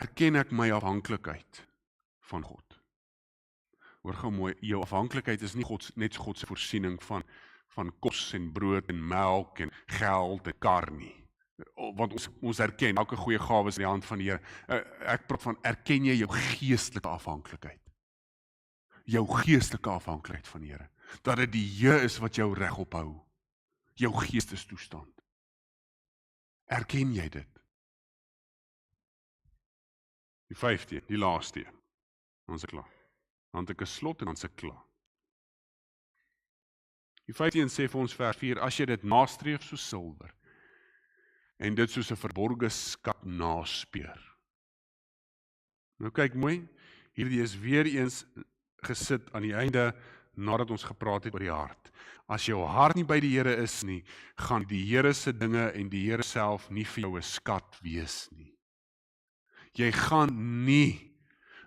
Erken ek my afhanklikheid van God? Hoor gou mooi, jou afhanklikheid is nie net God se voorsiening van kos en brood en melk en geld en kar nie. Want ons erken, elke goeie gawe is in die hand van die Here. Ek praat van, erken jy jou geestelike afhanklikheid? Jou geestelike afhanklikheid van die Here. Dat dit die Here is wat jou reg ophou. Jou geestestoestand. Erken jy dit? Die 5de, die laaste. Dan is ek klaar. Dan het ek 'n slot en dan is ek klaar. Die 5de sê vir ons vers 4, as jy dit nastreef soos silwer, en dit soos 'n verborge skat naspeur. Nou kyk mooi, hierdie is weer eens gesit aan die einde, nadat ons gepraat het oor die hart. As jou hart nie by die Here is nie, gaan die Here se dinge en die Here self nie vir jou 'n skat wees nie. Jy gaan nie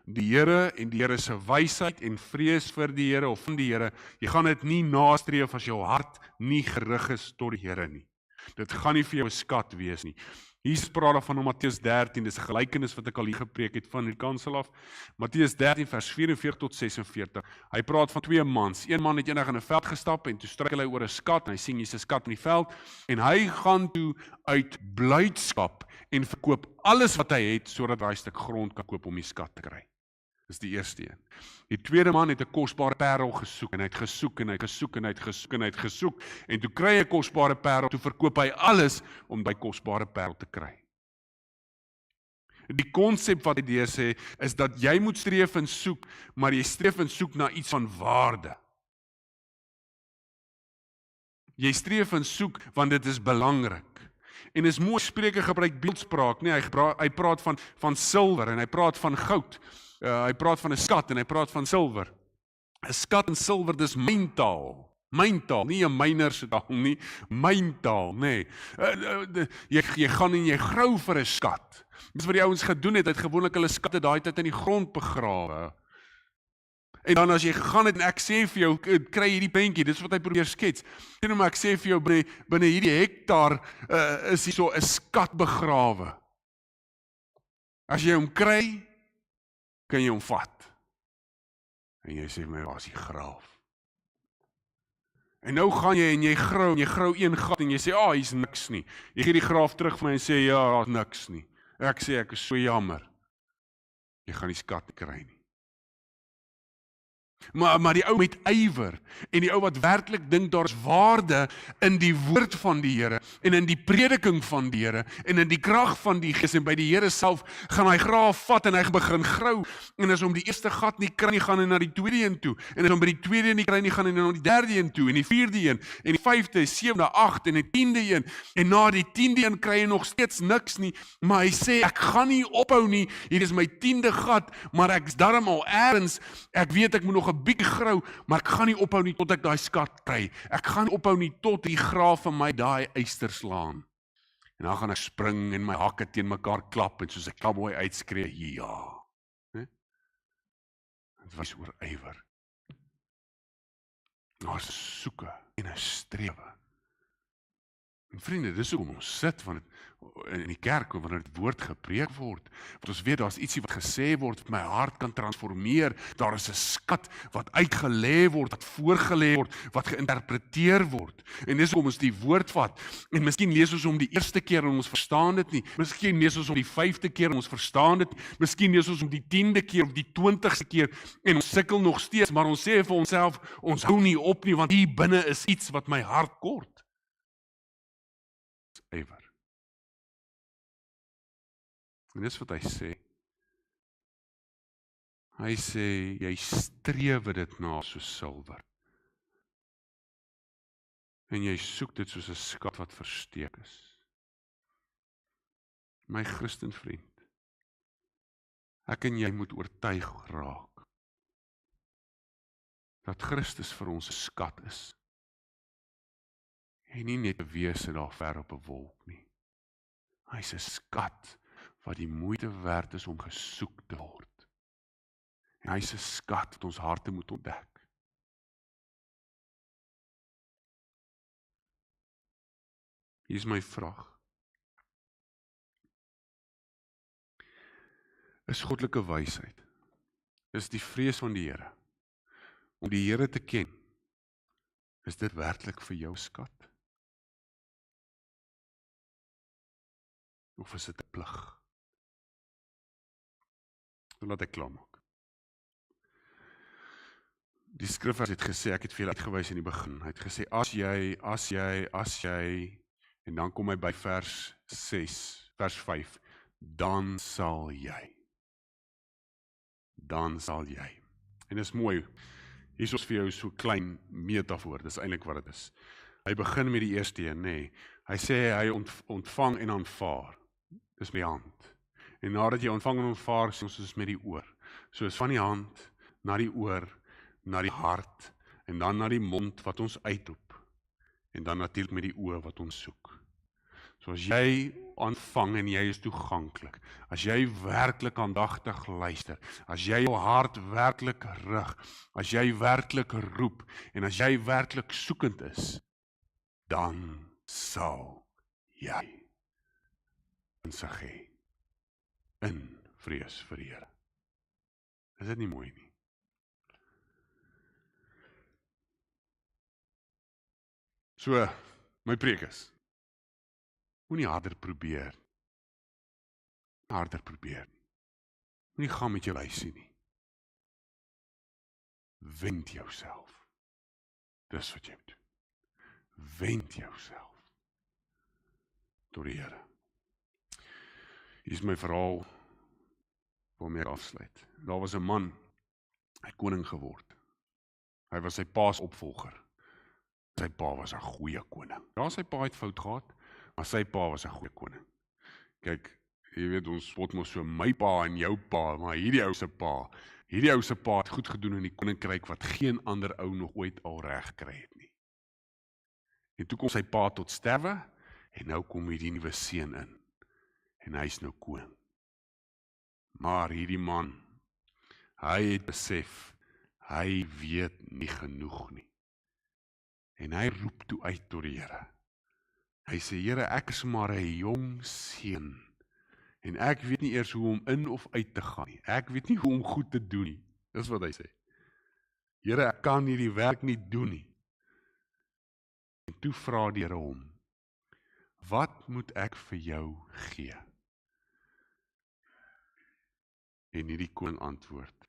die Here en die Here se wysheid en vrees vir die Here of van die Here, jy gaan dit nie nastreef as jou hart nie gerig is tot die Here nie. Dit gaan nie vir jou 'n skat wees nie. Hier praat daar van Matteus 13, dis 'n gelykenis wat ek al hier gepreek het van die kansel af. Matteus 13 vers 44 tot 46. Hy praat van 2 mans. Een man het eendag in 'n veld gestap en toe struikel hy oor 'n skat en hy sien hier's 'n skat in die veld en hy gaan toe uit blydskap en verkoop alles wat hy het sodat hy 'n stuk grond kan koop om die skat te kry. Dis die eerste een. Die tweede man het 'n kosbare parel gesoek en hy het gesoek en hy het gesoek en hy het gesoek en hy het gesoek en toe kry hy 'n kosbare parel, toe verkoop hy alles om daai kosbare parel te kry. Die konsep wat hy deur sê is dat jy moet streef en soek, maar jy streef en soek na iets van waarde. Jy streef en soek want dit is belangrik. En is mooi, Spreuke gebruik beeldspraak, nee, hy praat van silwer en hy praat van goud. Hy praat van 'n skat en hy praat van silwer. 'n Skat en silwer, dis myntaal. Myntaal, nie 'n myner se taal nie, myntaal, nee. Jy gaan en jy grou vir 'n skat. Dis wat die ouens gedoen het, gewoonlik hulle skatte daai tyd in die grond begrawe. En dan as jy gegaan het en ek sê vir jou, kry hierdie prentjie, dis wat hy probeer skets. Sien nou maar, ek sê vir jou, binne hierdie hektaar is hier so 'n skat begrawe. As jy hom kry, kan jy hom vat. En jy sê my, waar is die graaf? En nou gaan jy en jy grou een gat en jy sê, hier's niks nie. Jy gee die graaf terug vir my en sê, ja, daar's niks nie. Ek sê, ek is so jammer. Jy gaan die skat kry nie. Maar die ou met ywer en die ou wat werklik dink daar's waarde in die woord van die Here en in die prediking van die Here en in die krag van die Gees en by die Here self gaan hy graaf vat en hy begin grou en as hom die eerste gat nie kry nie, gaan hy na die tweede een toe en as hom by die tweede een nie kry nie, gaan hy na die derde een toe en die vierde een en die vyfde, sewende, agste en die 10de een en na die 10de een kry hy nog steeds niks nie, maar hy sê ek gaan nie ophou nie, hier is my 10de gat, maar ek's darm al ergens, ek weet ek moet nog 'n bietjie grou, maar ek gaan nie ophou nie tot ek daai skat kry. Ek gaan nie ophou nie tot die graaf van my daai yster slaan. En dan gaan ek spring en my hakke teen mekaar klap en soos 'n cowboy uitskree, ja. Dit was oor ywer. Daar's 'n soeke en 'n strewe. En vriende, dis hoe ons sit in die kerk wanneer dit woord gepreek word. Want ons weet daar's ietsie wat gesê word wat my hart kan transformeer. Daar is 'n skat wat uitgelê word, wat voorgelê word, wat geïnterpreteer word. En dis hoekom ons die woord vat. En miskien lees ons hom die eerste keer en ons verstaan dit nie. Miskien lees ons hom die 5de keer en ons verstaan dit. Miskien lees ons hom die 10de keer of die 20ste keer en ons sukkel nog steeds, maar ons sê vir onsself, ons hou nie op nie want hier binne is iets wat my hart kort. Ywer. En dis wat hy sê. Hy sê, jy strewe dit na soos silwer. En jy soek dit soos 'n skat wat versteek is. My Christenvriend, ek en jy moet oortuig raak dat Christus vir ons 'n skat is. En nie net 'n wese daar ver op 'n wolk nie. Hy's 'n skat wat die moeite werd is om gesoek te word. En hy's 'n skat wat ons harte moet ontdek. Hier is my vraag. Is goddelike wysheid, is die vrees van die Here, om die Here te ken, is dit werklik vir jou skat? Of is dit 'n plig? Laat ek klaarmaak. Die skrifvers het gesê, ek het vir julle uitgewys in die begin, hy het gesê, as jy, en dan kom hy by vers 6, vers 5, dan sal jy. En dis mooi, hier is ons vir jou so klein metafoor, dis eintlik wat dit is. Hy begin met die eerste een, nee, hy sê, hy ontvang en aanvaar, dis met die hand. En nadat jy ontvang en aanvaar, soos met die oor. Soos van die hand, na die oor, na die hart, en dan na die mond wat ons uitroep, en dan natuurlik met die oë wat ons soek. So as jy aanvang en jy is toeganklik, as jy werklik aandagtig luister, as jy jou hart werklik rig, as jy werklik roep, en as jy werklik soekend is, dan sal jy insig hê in vrees vir die Here. Is dit nie mooi nie? So, my preek is, moenie harder probeer. Moenie gaan met jou lysie nie. Wend jouself. Dis wat jy moet doen. Wend jouself tot die Here. Hier is my verhaal waarmee ek afsluit. Daar was 'n man, hy koning geword. Hy was sy pa se opvolger. Sy pa was 'n goeie koning. Ja, sy pa het fout gehad, maar sy pa was 'n goeie koning. Kyk, jy weet, ons spot mos so my pa en jou pa, maar hierdie ou se pa het goed gedoen in die koninkryk wat geen ander ou nog ooit al reg gekry het nie. En toe kom sy pa tot sterwe, en nou kom hierdie nuwe seun in, en hy's nou koning. Maar hierdie man, hy het besef, hy weet nie genoeg nie. En hy roep toe uit tot die Here. Hy sê, Here, ek is maar 'n jong seun, en ek weet nie eers hoe om in of uit te gaan nie. Ek weet nie hoe om goed te doen nie. Dis wat hy sê. Here, ek kan hierdie werk nie doen nie. En toe vra die Here hom, wat moet ek vir jou gee? En hierdie koning antwoord,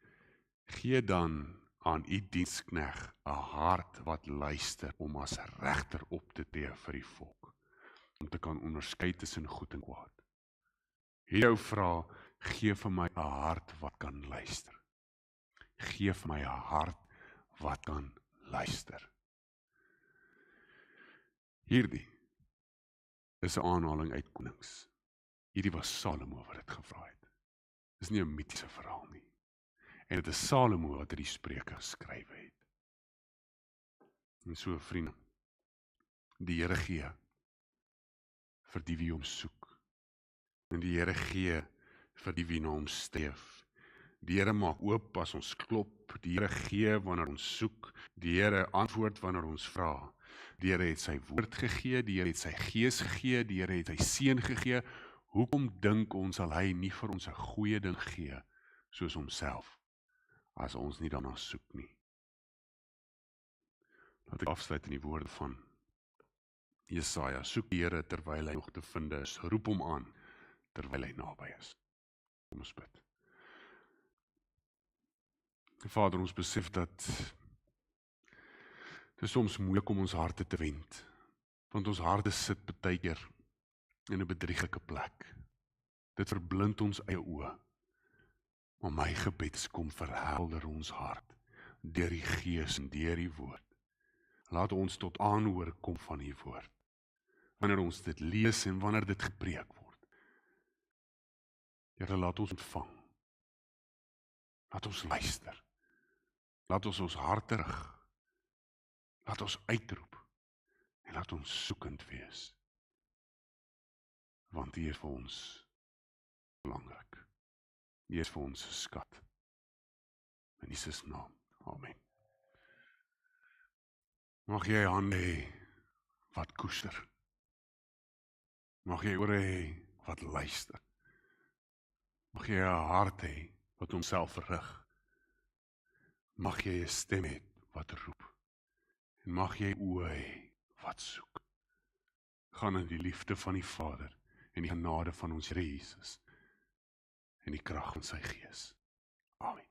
gee dan aan u dienskneg 'n hart wat luister om as regter op te tree vir die volk, om te kan onderskei tussen goed en kwaad. Hierdie ou vra, gee vir my 'n hart wat kan luister. Gee vir my 'n hart wat kan luister. Hierdie is 'n aanhaling uit Konings. Hierdie was Salomo wat dit gevra het. Dis nie 'n mitiese verhaal nie. En dit is Salomo wat die Spreuke geskryf het. En so, vriende, die Here gee vir die wie hom soek. En die Here gee vir die wie na hom streef. Die Here maak oop as ons klop. Die Here gee wanneer ons soek. Die Here antwoord wanneer ons vra. Die Here het sy woord gegee, die Here het sy gees gegee, die Here het sy seun gegee. Hoekom dink ons sal hy nie vir ons 'n goeie ding gee, soos homself, as ons nie daarna soek nie? Laat ek afsluit in die woorde van Jesaja. Soek die Here terwyl hy nog te vind is, roep hom aan terwyl hy naby is. Kom ons bid. Vader, ons besef dat dit is soms moeilik om ons harte te wend, want ons harte sit baie keer in 'n bedrieglike plek. Dit verblind ons eie oë. Maar my gebed is, kom verhelder ons hart deur die Gees en deur die woord. Laat ons tot aanhoor kom van die woord. Wanneer ons dit lees en wanneer dit gepreek word. Here, laat ons ontvang. Laat ons luister. Laat ons hart rig. Laat ons uitroep. En laat ons soekend wees. Want U is vir ons belangrik. U is vir ons skat. In Jesus naam. Amen. Mag jy hande hê wat koester. Mag jy ore hê wat luister. Mag jy 'n hart hê wat homself verrig. Mag jy 'n stem hê wat roep. En mag jy oë hê wat soek. Gaan in die liefde van die Vader en die genade van ons Here Jesus en die krag van sy Gees. Amen.